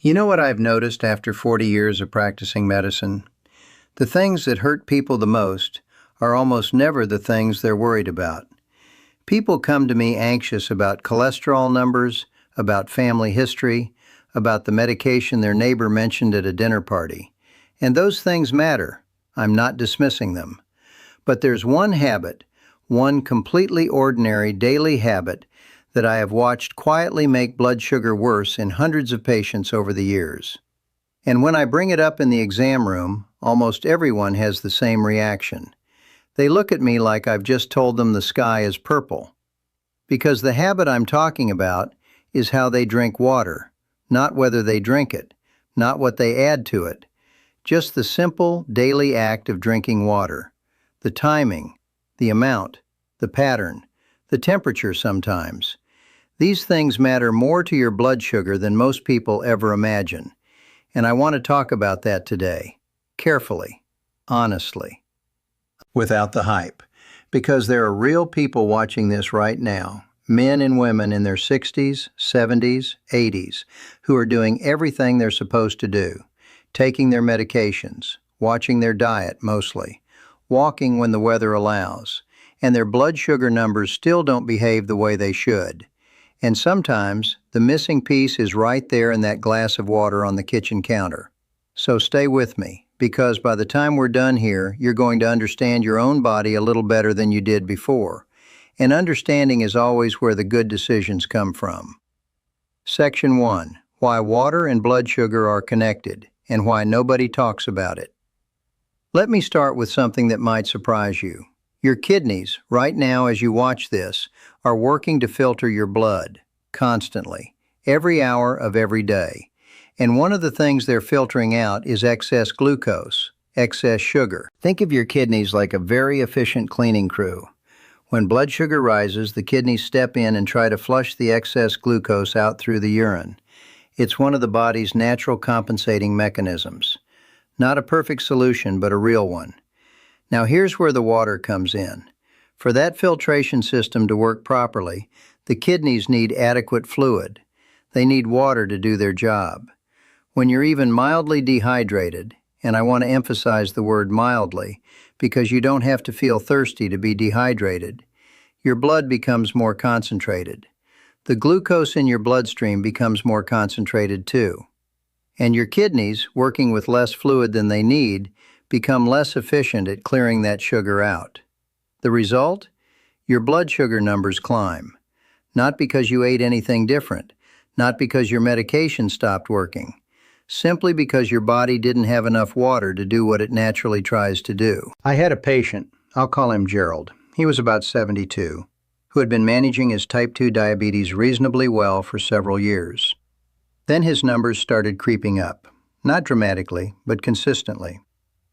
You know what I've noticed after 40 years of practicing medicine? The things that hurt people the most are almost never the things they're worried about. People come to me anxious about cholesterol numbers, about family history, about the medication their neighbor mentioned at a dinner party. And those things matter. I'm not dismissing them. But there's one habit, one completely ordinary daily habit, that I have watched quietly make blood sugar worse in hundreds of patients over the years. And when I bring it up in the exam room, almost everyone has the same reaction. They look at me like I've just told them the sky is purple. Because the habit I'm talking about is how they drink water, not whether they drink it, not what they add to it, just the simple daily act of drinking water, the timing, the amount, the pattern, the temperature sometimes. These things matter more to your blood sugar than most people ever imagine. And I want to talk about that today, carefully, honestly, without the hype, because there are real people watching this right now, men and women in their 60s, 70s, 80s, who are doing everything they're supposed to do, taking their medications, watching their diet mostly, walking when the weather allows, and their blood sugar numbers still don't behave the way they should. And sometimes, the missing piece is right there in that glass of water on the kitchen counter. So stay with me, because by the time we're done here, you're going to understand your own body a little better than you did before. And understanding is always where the good decisions come from. Section 1. Why water and blood sugar are connected, and why nobody talks about it. Let me start with something that might surprise you. Your kidneys, right now as you watch this, are working to filter your blood, constantly, every hour of every day. And one of the things they're filtering out is excess glucose, excess sugar. Think of your kidneys like a very efficient cleaning crew. When blood sugar rises, the kidneys step in and try to flush the excess glucose out through the urine. It's one of the body's natural compensating mechanisms. Not a perfect solution, but a real one. Now here's where the water comes in. For that filtration system to work properly, the kidneys need adequate fluid. They need water to do their job. When you're even mildly dehydrated, and I want to emphasize the word mildly, because you don't have to feel thirsty to be dehydrated, your blood becomes more concentrated. The glucose in your bloodstream becomes more concentrated too. And your kidneys, working with less fluid than they need, become less efficient at clearing that sugar out. The result? Your blood sugar numbers climb. Not because you ate anything different, not because your medication stopped working, simply because your body didn't have enough water to do what it naturally tries to do. I had a patient, I'll call him Gerald, he was about 72, who had been managing his type 2 diabetes reasonably well for several years. Then his numbers started creeping up, not dramatically, but consistently.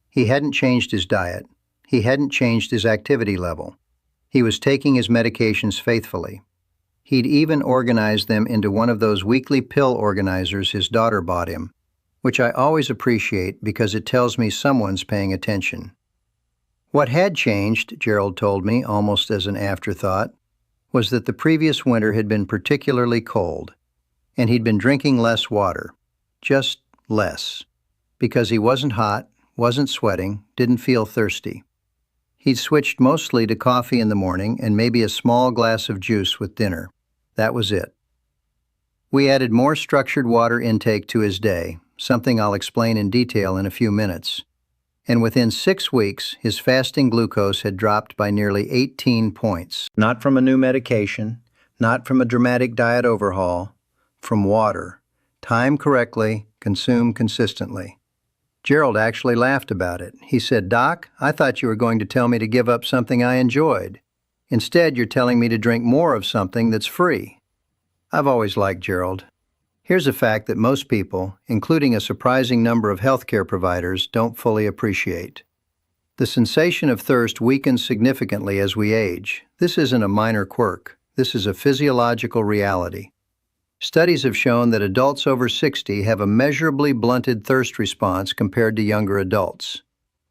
He hadn't changed his diet. He hadn't changed his activity level. He was taking his medications faithfully. He'd even organized them into one of those weekly pill organizers his daughter bought him, which I always appreciate because it tells me someone's paying attention. What had changed, Gerald told me almost as an afterthought, was that the previous winter had been particularly cold, and he'd been drinking less water, just less, because he wasn't hot, wasn't sweating, didn't feel thirsty. He'd switched mostly to coffee in the morning and maybe a small glass of juice with dinner. That was it. We added more structured water intake to his day, something I'll explain in detail in a few minutes. And within 6 weeks, his fasting glucose had dropped by nearly 18 points. Not from a new medication, not from a dramatic diet overhaul, from water. Timed correctly, consumed consistently. Gerald actually laughed about it. He said, "Doc, I thought you were going to tell me to give up something I enjoyed. Instead, you're telling me to drink more of something that's free." I've always liked Gerald. Here's a fact that most people, including a surprising number of healthcare providers, don't fully appreciate. The sensation of thirst weakens significantly as we age. This isn't a minor quirk. This is a physiological reality. Studies have shown that adults over 60 have a measurably blunted thirst response compared to younger adults.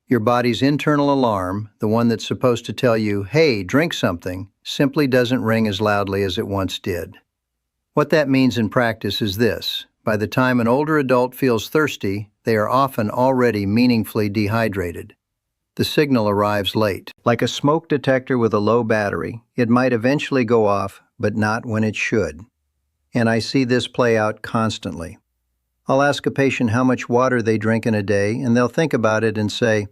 Your body's internal alarm, the one that's supposed to tell you, "Hey, drink something," simply doesn't ring as loudly as it once did. What that means in practice is this: By the time an older adult feels thirsty, they are often already meaningfully dehydrated. The signal arrives late. Like a smoke detector with a low battery, it might eventually go off, but not when it should. And I see this play out constantly. I'll ask a patient how much water they drink in a day, and they'll think about it and say,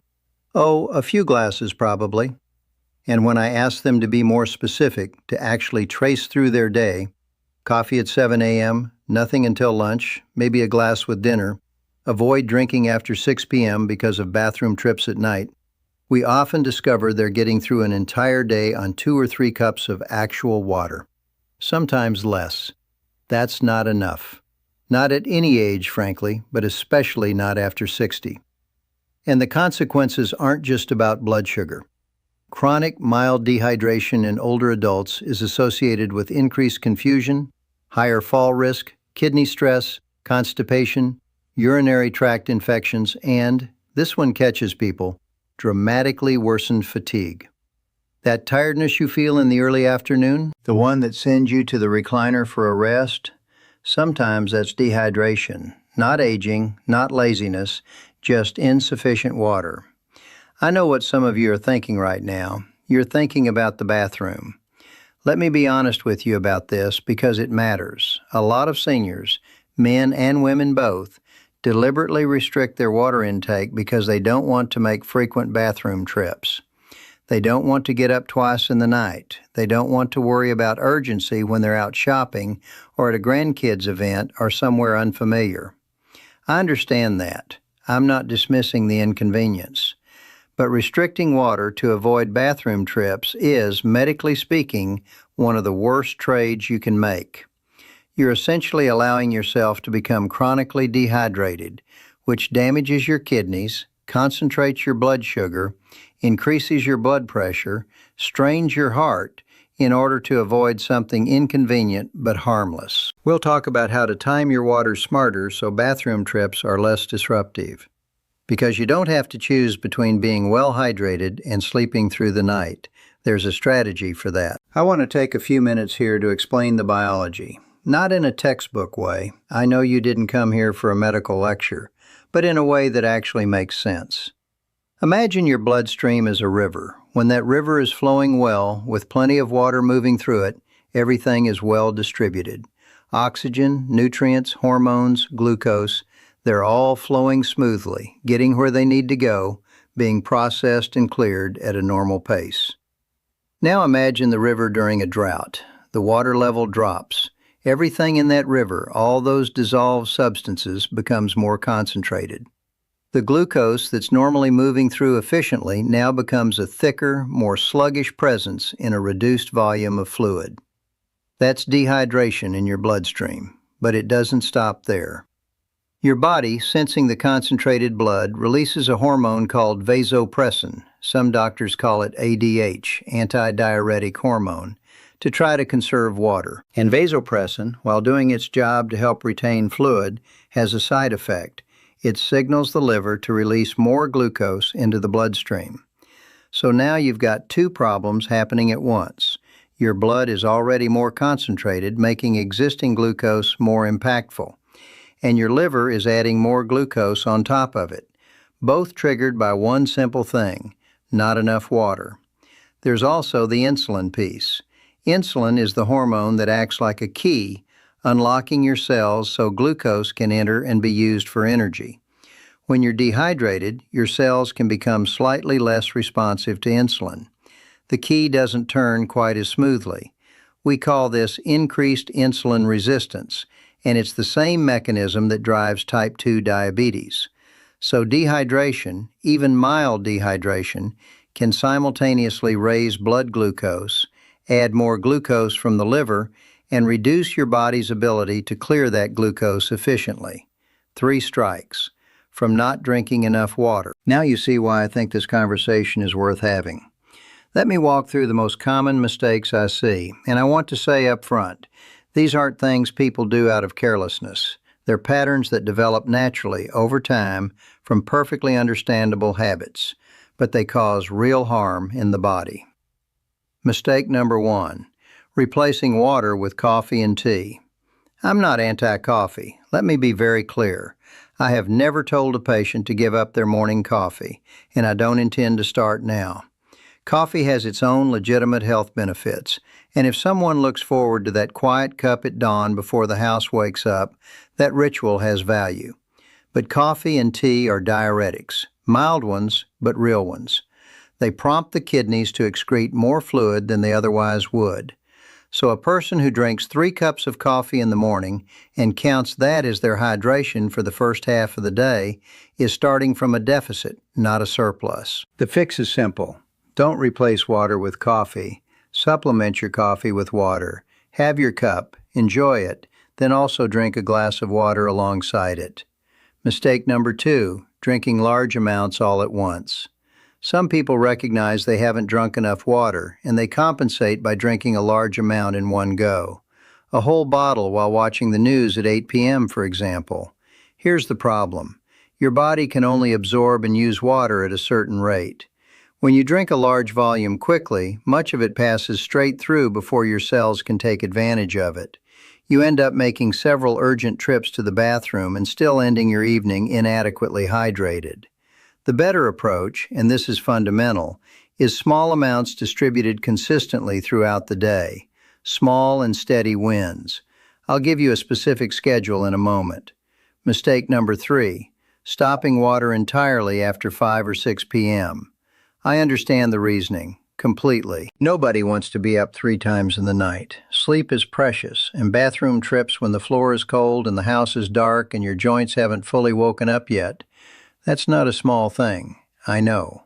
"Oh, a few glasses probably." And when I ask them to be more specific, to actually trace through their day, coffee at 7 a.m., nothing until lunch, maybe a glass with dinner, avoid drinking after 6 p.m. because of bathroom trips at night, we often discover they're getting through an entire day on 2 or 3 cups of actual water, sometimes less. That's not enough. Not at any age, frankly, but especially not after 60. And the consequences aren't just about blood sugar. Chronic mild dehydration in older adults is associated with increased confusion, higher fall risk, kidney stress, constipation, urinary tract infections, and, this one catches people, dramatically worsened fatigue. That tiredness you feel in the early afternoon, the one that sends you to the recliner for a rest, sometimes that's dehydration, not aging, not laziness, just insufficient water. I know what some of you are thinking right now. You're thinking about the bathroom. Let me be honest with you about this because it matters. A lot of seniors, men and women both, deliberately restrict their water intake because they don't want to make frequent bathroom trips. They don't want to get up twice in the night. They don't want to worry about urgency when they're out shopping or at a grandkids event or somewhere unfamiliar. I understand that. I'm not dismissing the inconvenience. But restricting water to avoid bathroom trips is, medically speaking, one of the worst trades you can make. You're essentially allowing yourself to become chronically dehydrated, which damages your kidneys, concentrates your blood sugar, increases your blood pressure, strains your heart, in order to avoid something inconvenient but harmless. We'll talk about how to time your water smarter so bathroom trips are less disruptive. Because you don't have to choose between being well hydrated and sleeping through the night. There's a strategy for that. I want to take a few minutes here to explain the biology. Not in a textbook way. I know you didn't come here for a medical lecture, but in a way that actually makes sense. Imagine your bloodstream as a river. When that river is flowing well, with plenty of water moving through it, everything is well distributed. Oxygen, nutrients, hormones, glucose, they're all flowing smoothly, getting where they need to go, being processed and cleared at a normal pace. Now imagine the river during a drought. The water level drops. Everything in that river, all those dissolved substances, becomes more concentrated. The glucose that's normally moving through efficiently now becomes a thicker, more sluggish presence in a reduced volume of fluid. That's dehydration in your bloodstream, but it doesn't stop there. Your body, sensing the concentrated blood, releases a hormone called vasopressin. Some doctors call it ADH, antidiuretic hormone, to try to conserve water. And vasopressin, while doing its job to help retain fluid, has a side effect. It signals the liver to release more glucose into the bloodstream. So now you've got 2 problems happening at once. Your blood is already more concentrated, making existing glucose more impactful. And your liver is adding more glucose on top of it, both triggered by one simple thing: not enough water. There's also the insulin piece. Insulin is the hormone that acts like a key, unlocking your cells so glucose can enter and be used for energy. When you're dehydrated, your cells can become slightly less responsive to insulin. The key doesn't turn quite as smoothly. We call this increased insulin resistance, and it's the same mechanism that drives type 2 diabetes. So dehydration, even mild dehydration, can simultaneously raise blood glucose, add more glucose from the liver, and reduce your body's ability to clear that glucose efficiently. 3 strikes from not drinking enough water. Now you see why I think this conversation is worth having. Let me walk through the most common mistakes I see, and I want to say up front, these aren't things people do out of carelessness. They're patterns that develop naturally over time from perfectly understandable habits, but they cause real harm in the body. Mistake number 1, replacing water with coffee and tea. I'm not anti-coffee. Let me be very clear. I have never told a patient to give up their morning coffee, and I don't intend to start now. Coffee has its own legitimate health benefits, and if someone looks forward to that quiet cup at dawn before the house wakes up, that ritual has value. But coffee and tea are diuretics, mild ones, but real ones. They prompt the kidneys to excrete more fluid than they otherwise would. So a person who drinks 3 cups of coffee in the morning and counts that as their hydration for the first half of the day is starting from a deficit, not a surplus. The fix is simple. Don't replace water with coffee. Supplement your coffee with water. Have your cup, enjoy it, then also drink a glass of water alongside it. Mistake number 2, drinking large amounts all at once. Some people recognize they haven't drunk enough water, and they compensate by drinking a large amount in one go. A whole bottle while watching the news at 8 p.m., for example. Here's the problem. Your body can only absorb and use water at a certain rate. When you drink a large volume quickly, much of it passes straight through before your cells can take advantage of it. You end up making several urgent trips to the bathroom and still ending your evening inadequately hydrated. The better approach, and this is fundamental, is small amounts distributed consistently throughout the day. Small and steady wins. I'll give you a specific schedule in a moment. Mistake number 3, stopping water entirely after 5 or 6 p.m. I understand the reasoning, completely. Nobody wants to be up 3 times in the night. Sleep is precious, and bathroom trips when the floor is cold and the house is dark and your joints haven't fully woken up yet, that's not a small thing, I know.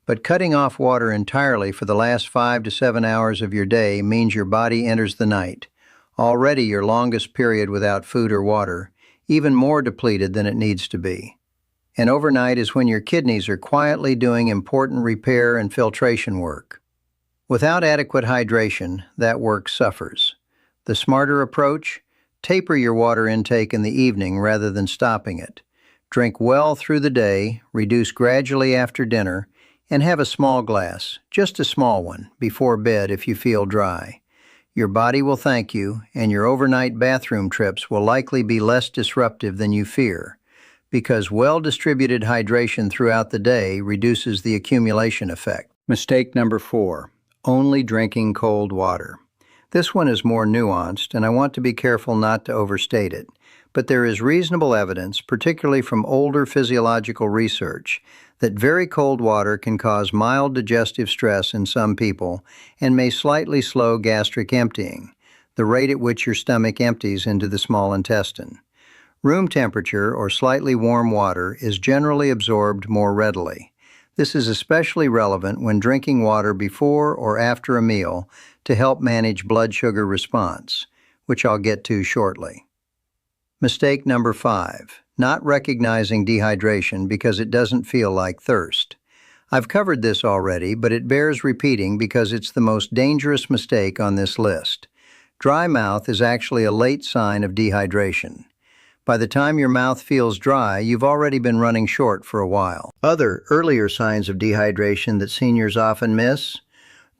But cutting off water entirely for the last 5 to 7 hours of your day means your body enters the night, already your longest period without food or water, even more depleted than it needs to be. And overnight is when your kidneys are quietly doing important repair and filtration work. Without adequate hydration, that work suffers. The smarter approach? Taper your water intake in the evening rather than stopping it. Drink well through the day, reduce gradually after dinner, and have a small glass, just a small one, before bed if you feel dry. Your body will thank you, and your overnight bathroom trips will likely be less disruptive than you fear, because well-distributed hydration throughout the day reduces the accumulation effect. Mistake number 4, only drinking cold water. This one is more nuanced, and I want to be careful not to overstate it. But there is reasonable evidence, particularly from older physiological research, that very cold water can cause mild digestive stress in some people and may slightly slow gastric emptying, the rate at which your stomach empties into the small intestine. Room temperature or slightly warm water is generally absorbed more readily. This is especially relevant when drinking water before or after a meal to help manage blood sugar response, which I'll get to shortly. Mistake number 5, not recognizing dehydration because it doesn't feel like thirst. I've covered this already, but it bears repeating because it's the most dangerous mistake on this list. Dry mouth is actually a late sign of dehydration. By the time your mouth feels dry, you've already been running short for a while. Other, earlier signs of dehydration that seniors often miss: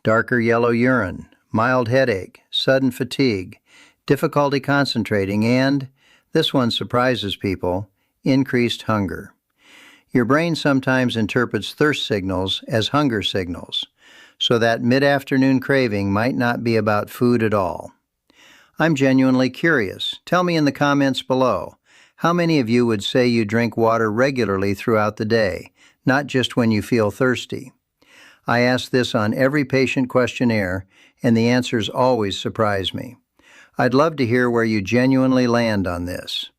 darker yellow urine, mild headache, sudden fatigue, difficulty concentrating, and, this one surprises people, increased hunger. Your brain sometimes interprets thirst signals as hunger signals, so that mid-afternoon craving might not be about food at all. I'm genuinely curious. Tell me in the comments below, how many of you would say you drink water regularly throughout the day, not just when you feel thirsty? I ask this on every patient questionnaire, and the answers always surprise me. I'd love to hear where you genuinely land on this.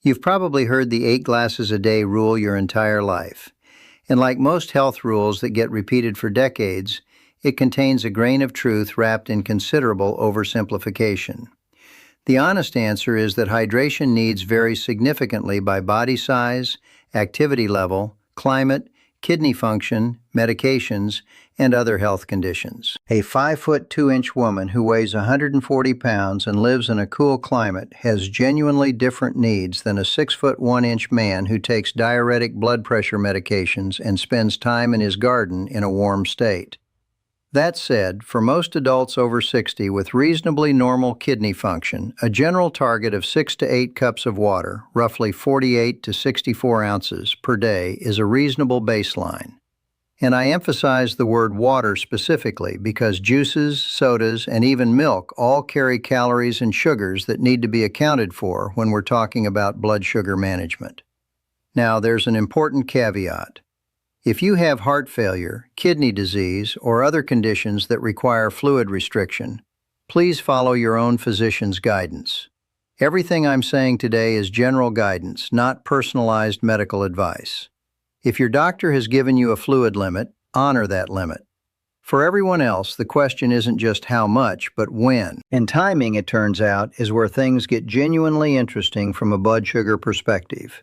You've probably heard the 8 glasses a day rule your entire life. And like most health rules that get repeated for decades, it contains a grain of truth wrapped in considerable oversimplification. The honest answer is that hydration needs vary significantly by body size, activity level, climate, kidney function, medications, and other health conditions. A 5'2" woman who weighs 140 pounds and lives in a cool climate has genuinely different needs than a 6'1" man who takes diuretic blood pressure medications and spends time in his garden in a warm state. That said, for most adults over 60 with reasonably normal kidney function, a general target of 6 to 8 cups of water, roughly 48 to 64 ounces per day, is a reasonable baseline. And I emphasize the word water specifically because juices, sodas, and even milk all carry calories and sugars that need to be accounted for when we're talking about blood sugar management. Now, there's an important caveat. If you have heart failure, kidney disease, or other conditions that require fluid restriction, please follow your own physician's guidance. Everything I'm saying today is general guidance, not personalized medical advice. If your doctor has given you a fluid limit, honor that limit. For everyone else, the question isn't just how much, but when. And timing, it turns out, is where things get genuinely interesting from a blood sugar perspective.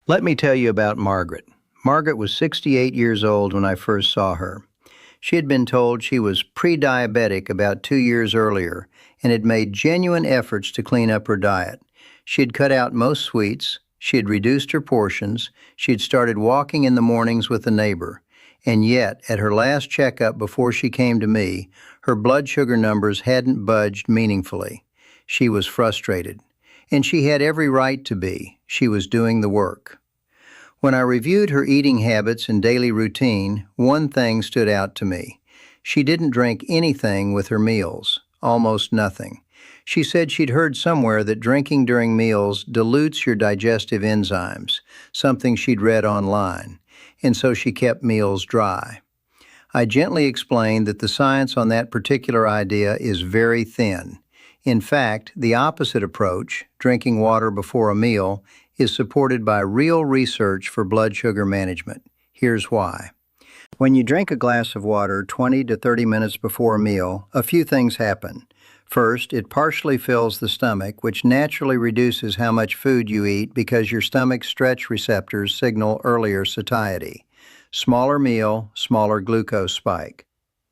Let me tell you about Margaret. Margaret was 68 years old when I first saw her. She had been told she was pre-diabetic about 2 years earlier and had made genuine efforts to clean up her diet. She had cut out most sweets, she had reduced her portions, she had started walking in the mornings with a neighbor, and yet, at her last checkup before she came to me, her blood sugar numbers hadn't budged meaningfully. She was frustrated. And she had every right to be. She was doing the work. When I reviewed her eating habits and daily routine, one thing stood out to me. She didn't drink anything with her meals, almost nothing. She said she'd heard somewhere that drinking during meals dilutes your digestive enzymes, something she'd read online, and so she kept meals dry. I gently explained that the science on that particular idea is very thin. In fact, the opposite approach, drinking water before a meal, is supported by real research for blood sugar management. Here's why. When you drink a glass of water 20 to 30 minutes before a meal, a few things happen. First, it partially fills the stomach, which naturally reduces how much food you eat because your stomach's stretch receptors signal earlier satiety. Smaller meal, smaller glucose spike.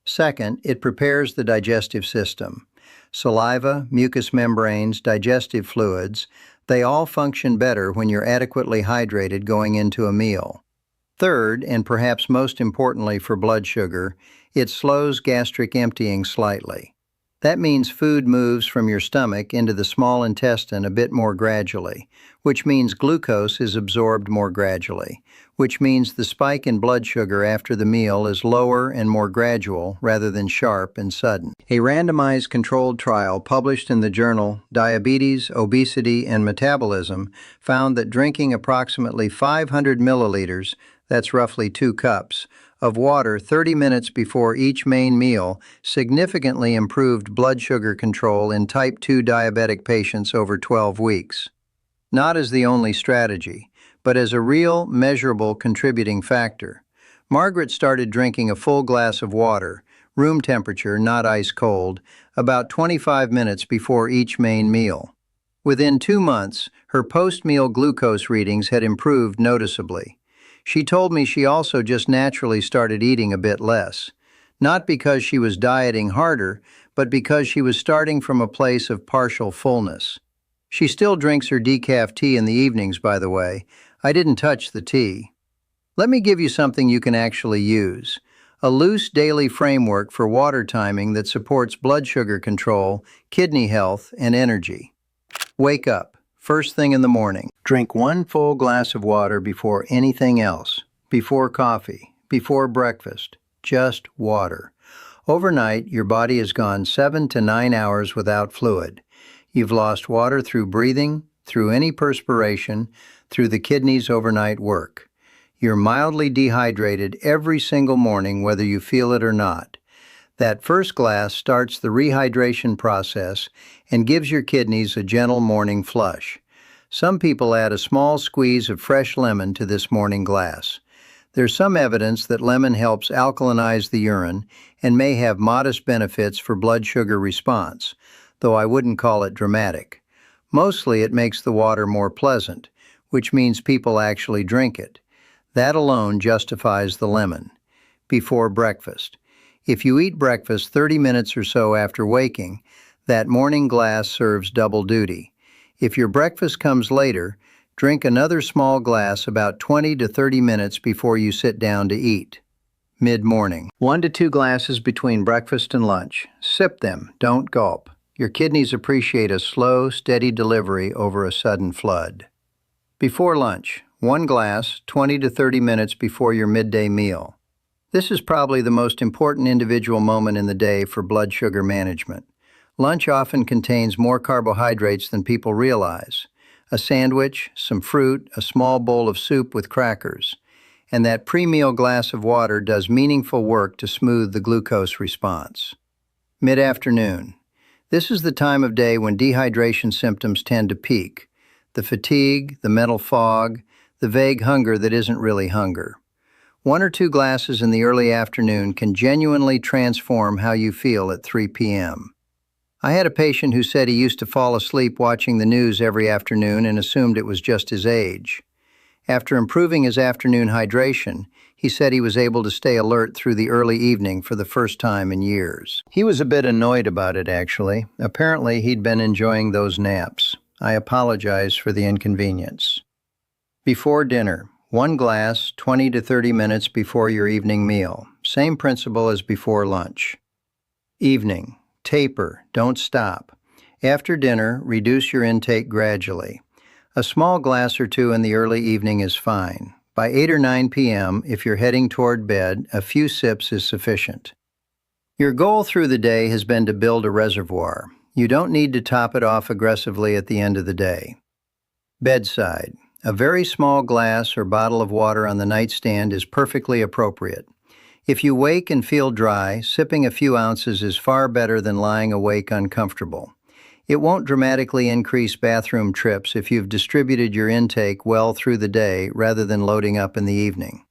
Second, it prepares the digestive system. Saliva, mucous membranes, digestive fluids, they all function better when you're adequately hydrated going into a meal. Third, and perhaps most importantly for blood sugar, it slows gastric emptying slightly. That means food moves from your stomach into the small intestine a bit more gradually, which means glucose is absorbed more gradually, which means the spike in blood sugar after the meal is lower and more gradual rather than sharp and sudden. A randomized controlled trial published in the journal Diabetes, Obesity, and Metabolism found that drinking approximately 500 milliliters, that's roughly 2 cups, of water 30 minutes before each main meal significantly improved blood sugar control in type 2 diabetic patients over 12 weeks. Not as the only strategy, but as a real, measurable contributing factor. Margaret started drinking a full glass of water, room temperature, not ice cold, about 25 minutes before each main meal. Within 2 months, her post-meal glucose readings had improved noticeably. She told me she also just naturally started eating a bit less, not because she was dieting harder, but because she was starting from a place of partial fullness. She still drinks her decaf tea in the evenings, by the way. I didn't touch the tea. Let me give you something you can actually use. A loose daily framework for water timing that supports blood sugar control, kidney health, and energy. Wake up. First thing in the morning, drink 1 full glass of water before anything else, before coffee, before breakfast, just water. Overnight, your body has gone 7 to 9 hours without fluid. You've lost water through breathing, through any perspiration, through the kidneys' overnight work. You're mildly dehydrated every single morning, whether you feel it or not. That first glass starts the rehydration process and gives your kidneys a gentle morning flush. Some people add a small squeeze of fresh lemon to this morning glass. There's some evidence that lemon helps alkalinize the urine and may have modest benefits for blood sugar response, though I wouldn't call it dramatic. Mostly it makes the water more pleasant, which means people actually drink it. That alone justifies the lemon. Before breakfast. If you eat breakfast 30 minutes or so after waking, that morning glass serves double duty. If your breakfast comes later, Drink another small glass about 20 to 30 minutes before you sit down to eat. Mid-morning. 1 to 2 glasses between breakfast and lunch. Sip them, don't gulp. Your kidneys appreciate a slow, steady delivery over a sudden flood. Before lunch. 1 glass, 20 to 30 minutes before your midday meal. This is probably the most important individual moment in the day for blood sugar management. Lunch often contains more carbohydrates than people realize. A sandwich, some fruit, a small bowl of soup with crackers. And that pre-meal glass of water does meaningful work to smooth the glucose response. Mid-afternoon. This is the time of day when dehydration symptoms tend to peak. The fatigue, the mental fog, the vague hunger that isn't really hunger. 1 or 2 glasses in the early afternoon can genuinely transform how you feel at 3 p.m. I had a patient who said he used to fall asleep watching the news every afternoon and assumed it was just his age. After improving his afternoon hydration, he said he was able to stay alert through the early evening for the first time in years. He was a bit annoyed about it, actually. Apparently, he'd been enjoying those naps. I apologize for the inconvenience. Before dinner. 1 glass, 20 to 30 minutes before your evening meal. Same principle as before lunch. Evening. Taper, don't stop. After dinner, reduce your intake gradually. A small glass or 2 in the early evening is fine. By 8 or 9 p.m., if you're heading toward bed, a few sips is sufficient. Your goal through the day has been to build a reservoir. You don't need to top it off aggressively at the end of the day. Bedside. A very small glass or bottle of water on the nightstand is perfectly appropriate. If you wake and feel dry, sipping a few ounces is far better than lying awake uncomfortable. It won't dramatically increase bathroom trips if you've distributed your intake well through the day rather than loading up in the evening.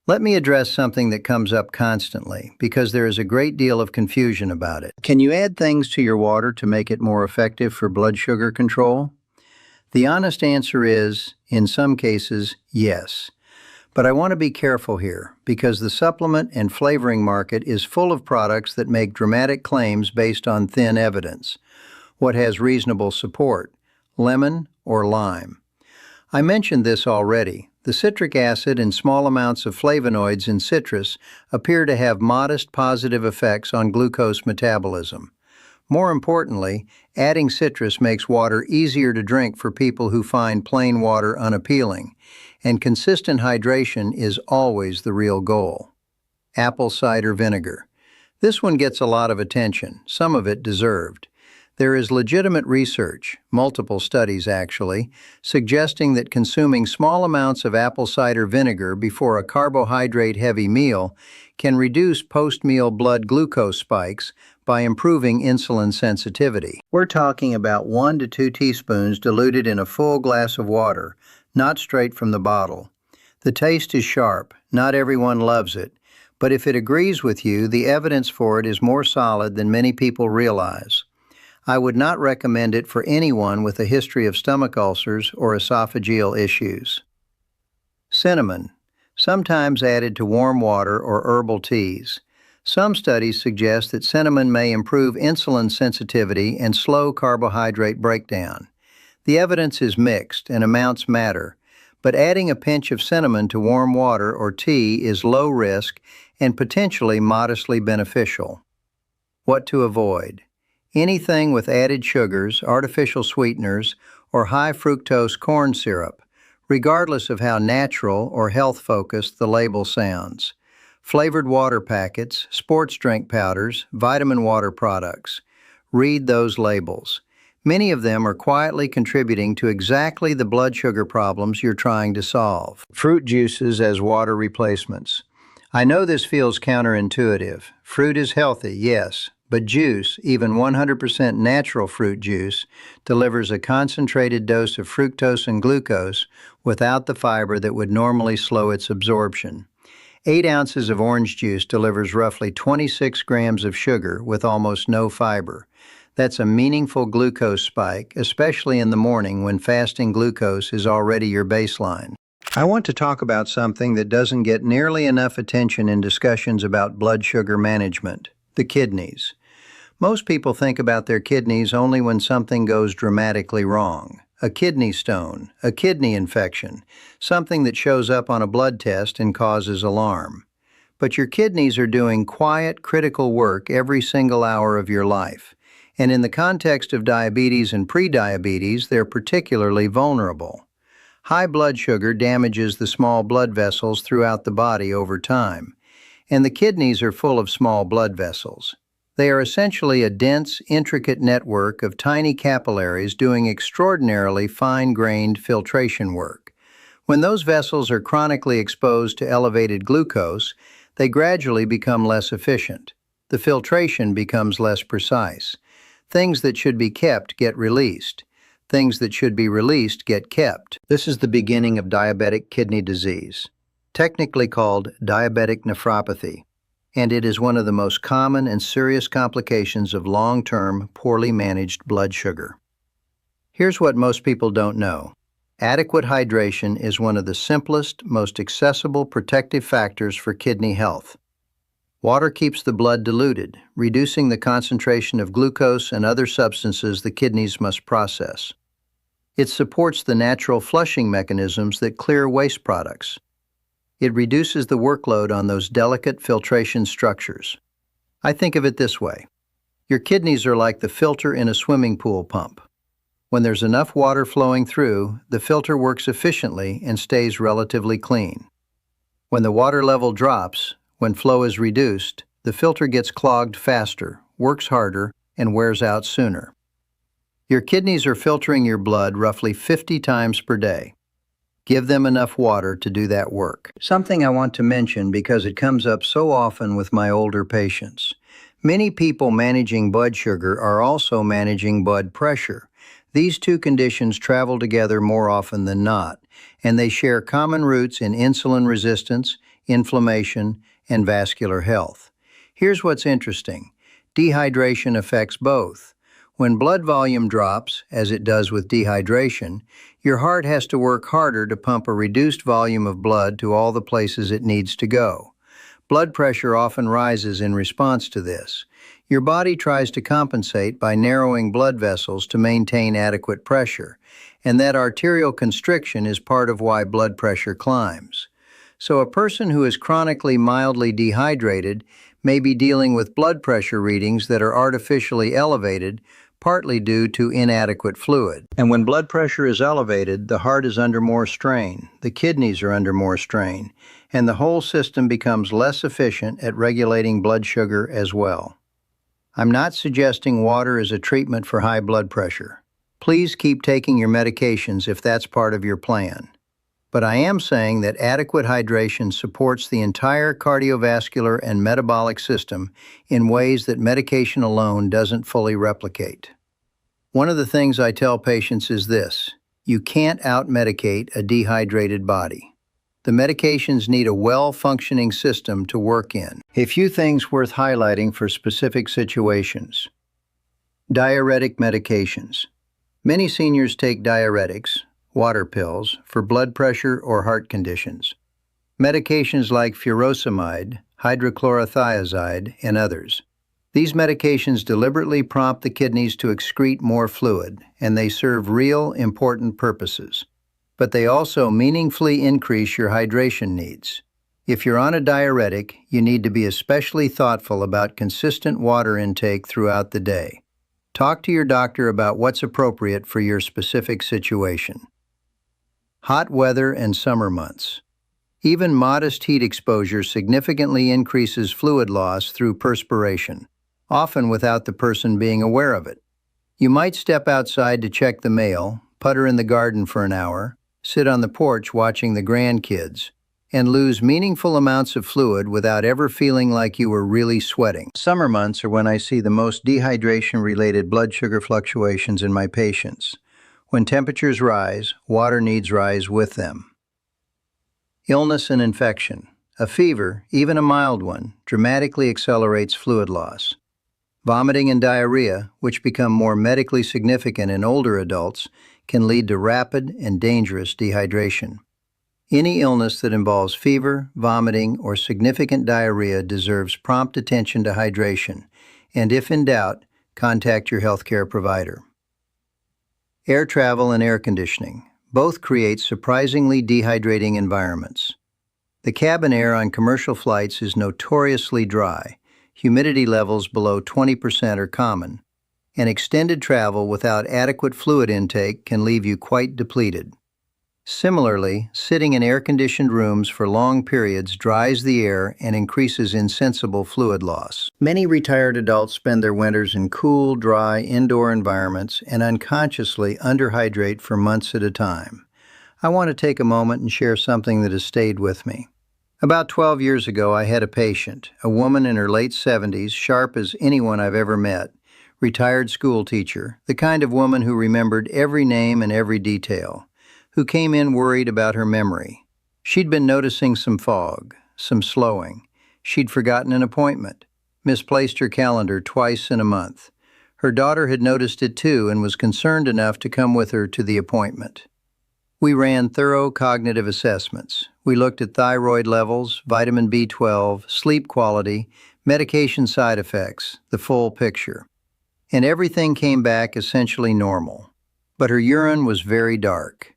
Let me address something that comes up constantly, because there is a great deal of confusion about it. Can you add things to your water to make it more effective for blood sugar control? The honest answer is, in some cases, yes. But I want to be careful here, because the supplement and flavoring market is full of products that make dramatic claims based on thin evidence. What has reasonable support? Lemon or lime? I mentioned this already. The citric acid and small amounts of flavonoids in citrus appear to have modest positive effects on glucose metabolism. More importantly, adding citrus makes water easier to drink for people who find plain water unappealing, and consistent hydration is always the real goal. Apple cider vinegar. This one gets a lot of attention, some of it deserved. There is legitimate research, multiple studies actually, suggesting that consuming small amounts of apple cider vinegar before a carbohydrate-heavy meal can reduce post-meal blood glucose spikes by improving insulin sensitivity. We're talking about 1 to 2 teaspoons diluted in a full glass of water, not straight from the bottle. The taste is sharp, not everyone loves it, but if it agrees with you, the evidence for it is more solid than many people realize. I would not recommend it for anyone with a history of stomach ulcers or esophageal issues. Cinnamon, sometimes added to warm water or herbal teas. Some studies suggest that cinnamon may improve insulin sensitivity and slow carbohydrate breakdown. The evidence is mixed and amounts matter, but adding a pinch of cinnamon to warm water or tea is low risk and potentially modestly beneficial. What to avoid? Anything with added sugars, artificial sweeteners, or high fructose corn syrup, regardless of how natural or health-focused the label sounds. Flavored water packets, sports drink powders, vitamin water products. Read those labels. Many of them are quietly contributing to exactly the blood sugar problems you're trying to solve. Fruit juices as water replacements. I know this feels counterintuitive. Fruit is healthy, yes, but juice, even 100% natural fruit juice, delivers a concentrated dose of fructose and glucose without the fiber that would normally slow its absorption. 8 ounces of orange juice delivers roughly 26 grams of sugar with almost no fiber. That's a meaningful glucose spike, especially in the morning when fasting glucose is already your baseline. I want to talk about something that doesn't get nearly enough attention in discussions about blood sugar management: the kidneys. Most people think about their kidneys only when something goes dramatically wrong. a kidney stone, a kidney infection, something that shows up on a blood test and causes alarm. But your kidneys are doing quiet, critical work every single hour of your life. And in the context of diabetes and prediabetes, they're particularly vulnerable. High blood sugar damages the small blood vessels throughout the body over time, and the kidneys are full of small blood vessels. They are essentially a dense, intricate network of tiny capillaries doing extraordinarily fine-grained filtration work. When those vessels are chronically exposed to elevated glucose, they gradually become less efficient. The filtration becomes less precise. Things that should be kept get released. Things that should be released get kept. This is the beginning of diabetic kidney disease, technically called diabetic nephropathy, and it is one of the most common and serious complications of long-term, poorly managed blood sugar. Here's what most people don't know. Adequate hydration is one of the simplest, most accessible protective factors for kidney health. Water keeps the blood diluted, reducing the concentration of glucose and other substances the kidneys must process. It supports the natural flushing mechanisms that clear waste products. It reduces the workload on those delicate filtration structures. I think of it this way. Your kidneys are like the filter in a swimming pool pump. When there's enough water flowing through, the filter works efficiently and stays relatively clean. When the water level drops, when flow is reduced, the filter gets clogged faster, works harder, and wears out sooner. Your kidneys are filtering your blood roughly 50 times per day. Give them enough water to do that work. Something I want to mention because it comes up so often with my older patients. Many people managing blood sugar are also managing blood pressure. These two conditions travel together more often than not, and they share common roots in insulin resistance, inflammation, and vascular health. Here's what's interesting. Dehydration affects both. When blood volume drops, as it does with dehydration, your heart has to work harder to pump a reduced volume of blood to all the places it needs to go. Blood pressure often rises in response to this. Your body tries to compensate by narrowing blood vessels to maintain adequate pressure, and that arterial constriction is part of why blood pressure climbs. So a person who is chronically mildly dehydrated may be dealing with blood pressure readings that are artificially elevated, partly due to inadequate fluid. And when blood pressure is elevated, the heart is under more strain, the kidneys are under more strain, and the whole system becomes less efficient at regulating blood sugar as well. I'm not suggesting water is a treatment for high blood pressure. Please keep taking your medications if that's part of your plan. But I am saying that adequate hydration supports the entire cardiovascular and metabolic system in ways that medication alone doesn't fully replicate. One of the things I tell patients is this: you can't out-medicate a dehydrated body. The medications need a well-functioning system to work in. A few things worth highlighting for specific situations. Diuretic medications. Many seniors take diuretics, water pills, for blood pressure or heart conditions. Medications like furosemide, hydrochlorothiazide, and others. These medications deliberately prompt the kidneys to excrete more fluid, and they serve real, important purposes. But they also meaningfully increase your hydration needs. If you're on a diuretic, you need to be especially thoughtful about consistent water intake throughout the day. Talk to your doctor about what's appropriate for your specific situation. Hot weather and summer months. Even modest heat exposure significantly increases fluid loss through perspiration, often without the person being aware of it. You might step outside to check the mail, putter in the garden for an hour, sit on the porch watching the grandkids, and lose meaningful amounts of fluid without ever feeling like you were really sweating. Summer months are when I see the most dehydration-related blood sugar fluctuations in my patients. When temperatures rise, water needs rise with them. Illness and infection. A fever, even a mild one, dramatically accelerates fluid loss. Vomiting and diarrhea, which become more medically significant in older adults, can lead to rapid and dangerous dehydration. Any illness that involves fever, vomiting, or significant diarrhea deserves prompt attention to hydration, and if in doubt, contact your healthcare provider. Air travel and air conditioning both create surprisingly dehydrating environments. The cabin air on commercial flights is notoriously dry. Humidity levels below 20% are common, and extended travel without adequate fluid intake can leave you quite depleted. Similarly, sitting in air-conditioned rooms for long periods dries the air and increases insensible fluid loss. Many retired adults spend their winters in cool, dry, indoor environments and unconsciously underhydrate for months at a time. I want to take a moment and share something that has stayed with me. About 12 years ago, I had a patient, a woman in her late 70s, sharp as anyone I've ever met, retired school teacher, the kind of woman who remembered every name and every detail, who came in worried about her memory. She'd been noticing some fog, some slowing. She'd forgotten an appointment, misplaced her calendar twice in a month. Her daughter had noticed it too and was concerned enough to come with her to the appointment. We ran thorough cognitive assessments. We looked at thyroid levels, vitamin B12, sleep quality, medication side effects, the full picture. And everything came back essentially normal. But her urine was very dark.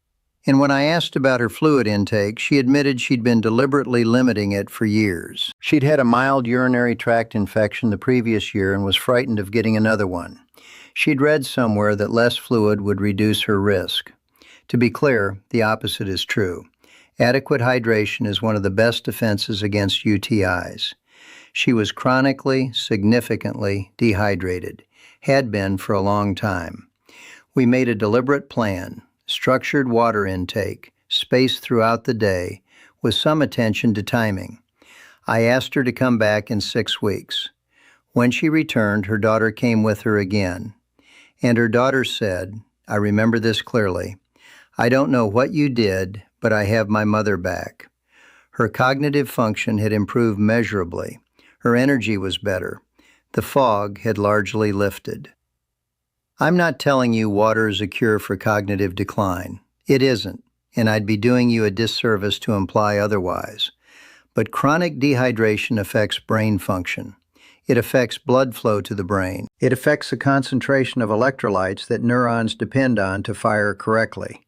And when I asked about her fluid intake, she admitted she'd been deliberately limiting it for years. She'd had a mild urinary tract infection the previous year and was frightened of getting another one. She'd read somewhere that less fluid would reduce her risk. To be clear, the opposite is true. Adequate hydration is one of the best defenses against UTIs. She was chronically, significantly dehydrated, had been for a long time. We made a deliberate plan. Structured water intake, spaced throughout the day, with some attention to timing. I asked her to come back in 6 weeks. When she returned, her daughter came with her again. And her daughter said, I remember this clearly, I don't know what you did, but I have my mother back. Her cognitive function had improved measurably. Her energy was better. The fog had largely lifted. I'm not telling you water is a cure for cognitive decline. It isn't, and I'd be doing you a disservice to imply otherwise. But chronic dehydration affects brain function. It affects blood flow to the brain. It affects the concentration of electrolytes that neurons depend on to fire correctly.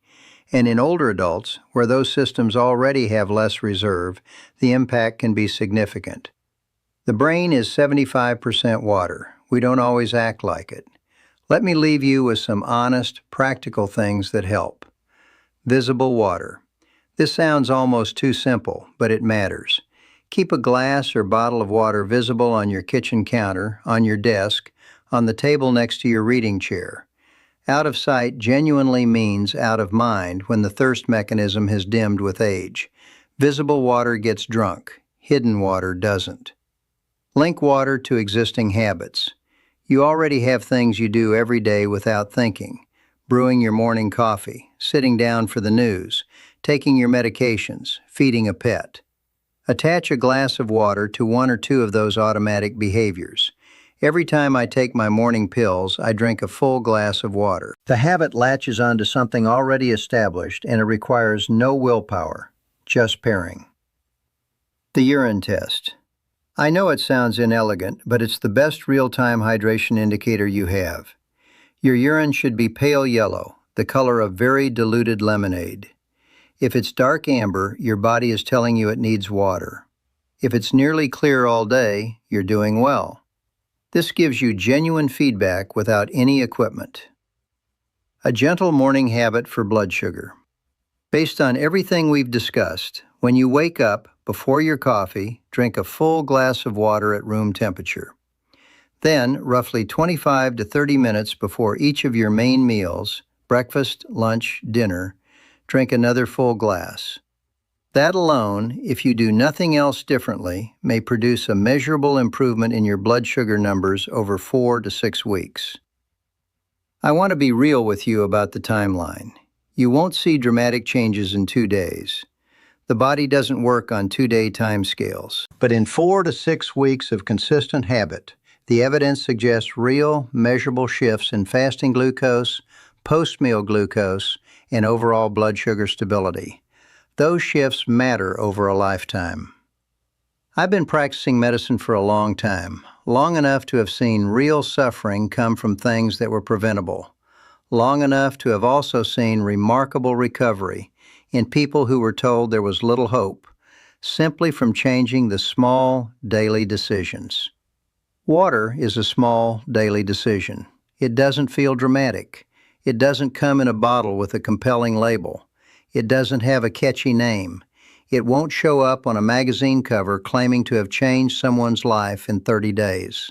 And in older adults, where those systems already have less reserve, the impact can be significant. The brain is 75% water. We don't always act like it. Let me leave you with some honest, practical things that help. Visible water. This sounds almost too simple, but it matters. Keep a glass or bottle of water visible on your kitchen counter, on your desk, on the table next to your reading chair. Out of sight genuinely means out of mind when the thirst mechanism has dimmed with age. Visible water gets drunk. Hidden water doesn't. Link water to existing habits. You already have things you do every day without thinking. Brewing your morning coffee, sitting down for the news, taking your medications, feeding a pet. Attach a glass of water to one or two of those automatic behaviors. Every time I take my morning pills, I drink a full glass of water. The habit latches onto something already established, and it requires no willpower, just pairing. The urine test. I know it sounds inelegant, but it's the best real-time hydration indicator you have. Your urine should be pale yellow, the color of very diluted lemonade. If it's dark amber, your body is telling you it needs water. If it's nearly clear all day, you're doing well. This gives you genuine feedback without any equipment. A gentle morning habit for blood sugar. Based on everything we've discussed, when you wake up, before your coffee, drink a full glass of water at room temperature. Then, roughly 25 to 30 minutes before each of your main meals, breakfast, lunch, dinner, drink another full glass. That alone, if you do nothing else differently, may produce a measurable improvement in your blood sugar numbers over 4 to 6 weeks. I want to be real with you about the timeline. You won't see dramatic changes in 2 days. The body doesn't work on 2-day timescales. But in 4 to 6 weeks of consistent habit, the evidence suggests real, measurable shifts in fasting glucose, post-meal glucose, and overall blood sugar stability. Those shifts matter over a lifetime. I've been practicing medicine for a long time, long enough to have seen real suffering come from things that were preventable, long enough to have also seen remarkable recovery in people who were told there was little hope, simply from changing the small daily decisions. Water is a small daily decision. It doesn't feel dramatic. It doesn't come in a bottle with a compelling label. It doesn't have a catchy name. It won't show up on a magazine cover claiming to have changed someone's life in 30 days.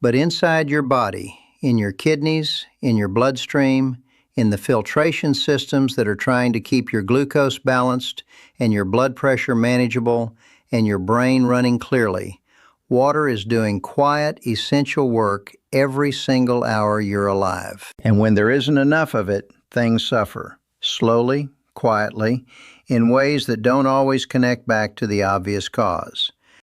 But inside your body, in your kidneys, in your bloodstream, in the filtration systems that are trying to keep your glucose balanced and your blood pressure manageable and your brain running clearly, water is doing quiet, essential work every single hour you're alive. And when there isn't enough of it, things suffer, slowly, quietly, in ways that don't always connect back to the obvious cause.